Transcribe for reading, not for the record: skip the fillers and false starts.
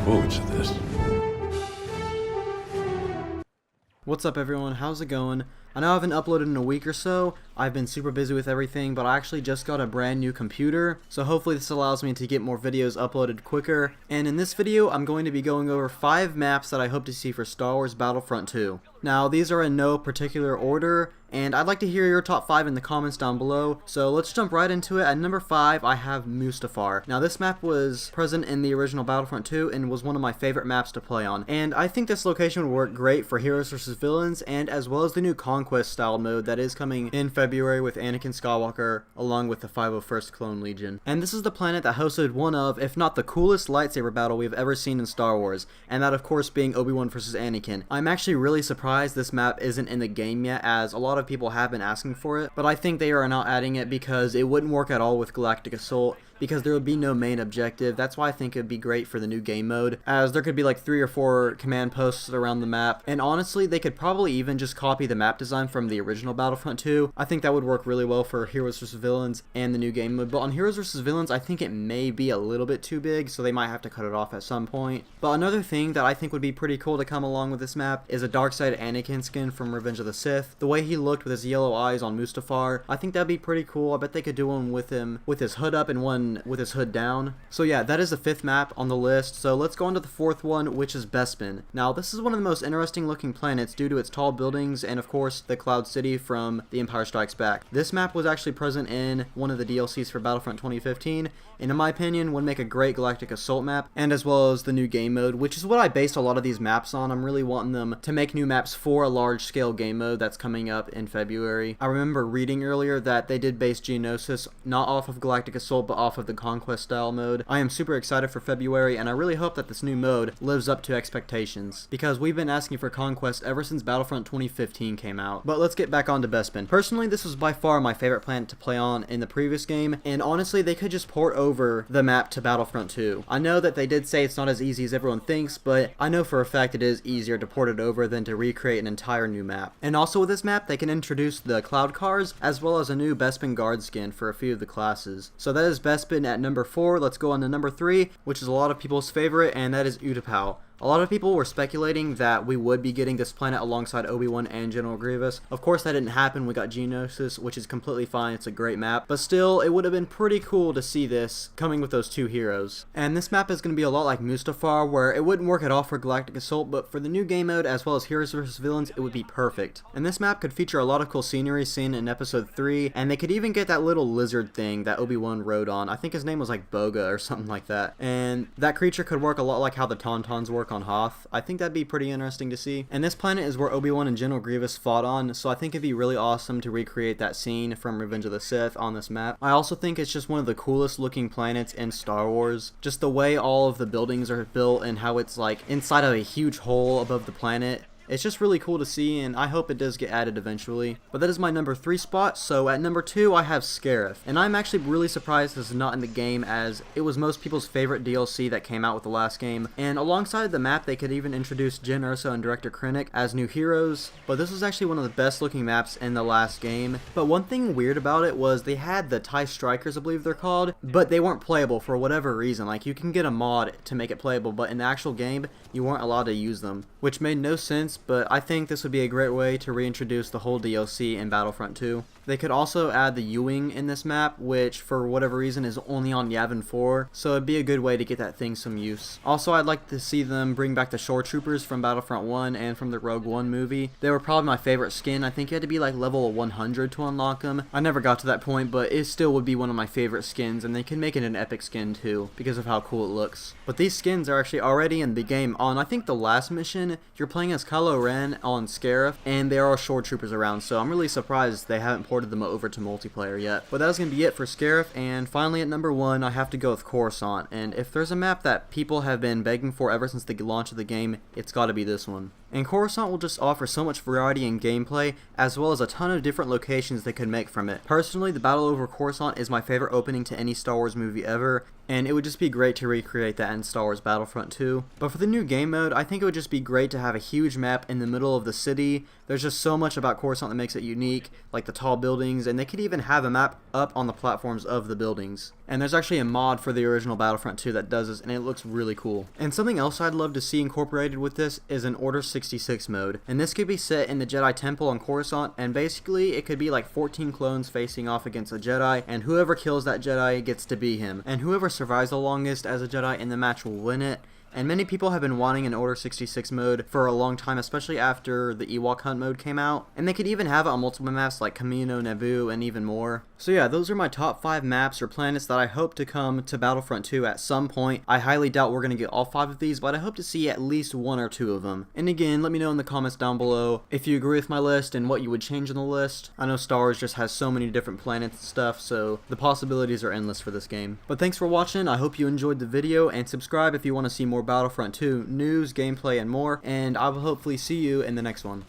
forward to this. What's up everyone, how's it going? I know I haven't uploaded in a week or so. I've been super busy with everything, but I actually just got a brand new computer, so hopefully this allows me to get more videos uploaded quicker. And in this video, I'm going to be going over 5 maps that I hope to see for Star Wars Battlefront 2. Now, these are in no particular order, and I'd like to hear your top 5 in the comments down below, so let's jump right into it. At number 5, I have Mustafar. Now, this map was present in the original Battlefront 2 and was one of my favorite maps to play on, and I think this location would work great for heroes versus villains, and as well as the new Conquest style mode that is coming in February with Anakin Skywalker along with the 501st Clone Legion. And this is the planet that hosted one of, if not the coolest lightsaber battle we've ever seen in Star Wars, and that of course being Obi-Wan versus Anakin. I'm actually really surprised this map isn't in the game yet, as a lot of people have been asking for it, but I think they are not adding it because it wouldn't work at all with Galactic Assault, because there would be no main objective. That's why I think it would be great for the new game mode, as there could be like 3 or 4 command posts around the map, and honestly they could probably even just copy the map design from the original Battlefront 2. I think that would work really well for Heroes vs Villains and the new game mode, but on Heroes vs Villains I think it may be a little bit too big, so they might have to cut it off at some point. But another thing that I think would be pretty cool to come along with this map is a Darkseid Anakin skin from Revenge of the Sith. The way he looked with his yellow eyes on Mustafar, I think that'd be pretty cool. I bet they could do one with him with his hood up and one with his hood down. So yeah, that is the 5th map on the list. So let's go on to the 4th one, which is Bespin. Now this is one of the most interesting looking planets due to its tall buildings and of course the Cloud City from The Empire Strikes Back. This map was actually present in one of the DLCs for Battlefront 2015, and in my opinion would make a great Galactic Assault map, and as well as the new game mode, which is what I based a lot of these maps on. I'm really wanting them to make new maps for a large scale game mode that's coming up in February. I remember reading earlier that they did base Geonosis not off of Galactic Assault but off of the Conquest style mode. I am super excited for February, and I really hope that this new mode lives up to expectations, because we've been asking for Conquest ever since Battlefront 2015 came out. But let's get back on to Bespin. Personally, this was by far my favorite planet to play on in the previous game, and honestly they could just port over the map to Battlefront 2. I know that they did say it's not as easy as everyone thinks, but I know for a fact it is easier to port it over than to recreate an entire new map. And also with this map they can introduce the Cloud Cars as well as a new Bespin Guard skin for a few of the classes. So that is Bespin at number 4. Let's go on to number 3, which is a lot of people's favorite, and that is Utapau. A lot of people were speculating that we would be getting this planet alongside Obi-Wan and General Grievous. Of course that didn't happen. We got Geonosis, which is completely fine. It's a great map, but still it would have been pretty cool to see this coming with those 2 heroes. And this map is going to be a lot like Mustafar, where it wouldn't work at all for Galactic Assault, but for the new game mode as well as Heroes vs Villains it would be perfect. And this map could feature a lot of cool scenery seen in episode 3, and they could even get that little lizard thing that Obi-Wan rode on. I think his name was like Boga or something like that, and that creature could work a lot like how the Tauntauns work on Hoth. I think that'd be pretty interesting to see. And this planet is where Obi-Wan and General Grievous fought on, so I think it'd be really awesome to recreate that scene from Revenge of the Sith on this map. I also think it's just one of the coolest looking planets in Star Wars. Just the way all of the buildings are built and how it's like inside of a huge hole above the planet. It's just really cool to see, and I hope it does get added eventually. But that is my number 3 spot. So at number 2 I have Scarif, and I'm actually really surprised this is not in the game, as it was most people's favorite DLC that came out with the last game. And alongside the map they could even introduce Jyn Erso and Director Krennic as new heroes, but this was actually one of the best looking maps in the last game. But one thing weird about it was they had the TIE Strikers, I believe they're called, but they weren't playable for whatever reason. Like, you can get a mod to make it playable, but in the actual game you weren't allowed to use them, which made no sense. But I think this would be a great way to reintroduce the whole DLC in Battlefront 2. They could also add the U-Wing in this map, which for whatever reason is only on Yavin 4, so it'd be a good way to get that thing some use. Also, I'd like to see them bring back the Shore Troopers from Battlefront 1 and from the Rogue One movie. They were probably my favorite skin. I think you had to be like level 100 to unlock them. I never got to that point, but it still would be one of my favorite skins, and they can make it an epic skin too, because of how cool it looks. But these skins are actually already in the game. On, I think, the last mission, you're playing as Kylo Ren on Scarif, and there are Shore Troopers around, so I'm really surprised they haven't ported them over to multiplayer yet. But that's going to be it for Scarif, and finally at number 1 I have to go with Coruscant, and if there's a map that people have been begging for ever since the launch of the game, it's got to be this one. And Coruscant will just offer so much variety in gameplay, as well as a ton of different locations they could make from it. Personally, the battle over Coruscant is my favorite opening to any Star Wars movie ever, and it would just be great to recreate that in Star Wars Battlefront 2. But for the new game mode, I think it would just be great to have a huge map in the middle of the city. There's just so much about Coruscant that makes it unique, like the tall buildings, and they could even have a map up on the platforms of the buildings. And there's actually a mod for the original Battlefront 2 that does this, and it looks really cool. And something else I'd love to see incorporated with this is an Order 66 mode. And this could be set in the Jedi Temple on Coruscant, and basically it could be like 14 clones facing off against a Jedi, and whoever kills that Jedi gets to be him. And whoever survives the longest as a Jedi in the match will win it. And many people have been wanting an Order 66 mode for a long time, especially after the Ewok Hunt mode came out. And they could even have it on multiple maps like Kamino, Naboo, and even more. So yeah, those are my top 5 maps or planets that I hope to come to Battlefront 2 at some point. I highly doubt we're going to get all 5 of these, but I hope to see at least 1 or 2 of them. And again, let me know in the comments down below if you agree with my list and what you would change in the list. I know Star Wars just has so many different planets and stuff, so the possibilities are endless for this game. But thanks for watching, I hope you enjoyed the video, and subscribe if you want to see more Battlefront 2 news, gameplay, and more, and I will hopefully see you in the next one.